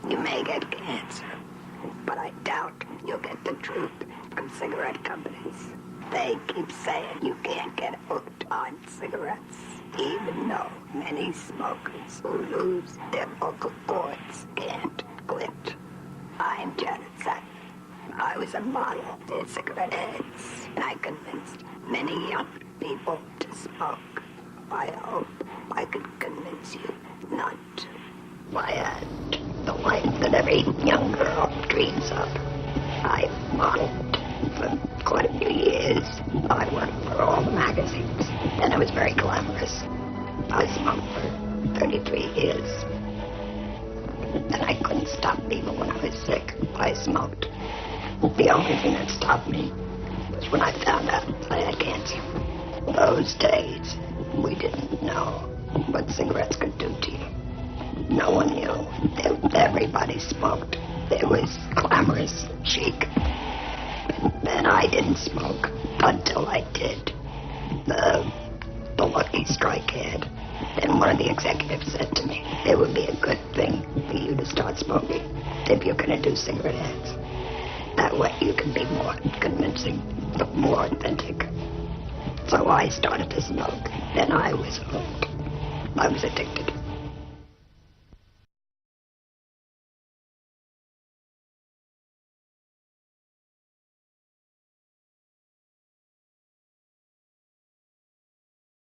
You may get cancer, but I doubt you'll get the truth from cigarette companies. They keep saying you can't get hooked on cigarettes, even though many smokers who lose their vocal cords can't quit. I'm Janet Sackman. I was a model in cigarette ads, and I convinced many young people to smoke. I hope I could convince you not to. I had the life that every young girl dreams of. I modeled for quite a few years. I worked for all the magazines, and it was very glamorous. I smoked for 33 years, and I couldn't stop even when I was sick. I smoked. The only thing that stopped me was when I found out I had cancer. Those days, we didn't know what cigarettes could do to you. No one knew. Everybody smoked. It was glamorous, chic. And I didn't smoke until I did the Lucky Strike ad. And one of the executives said to me, it would be a good thing for you to start smoking if you're going to do cigarette ads. That way you can be more convincing, more authentic. So I started to smoke, and I was hooked. I was addicted.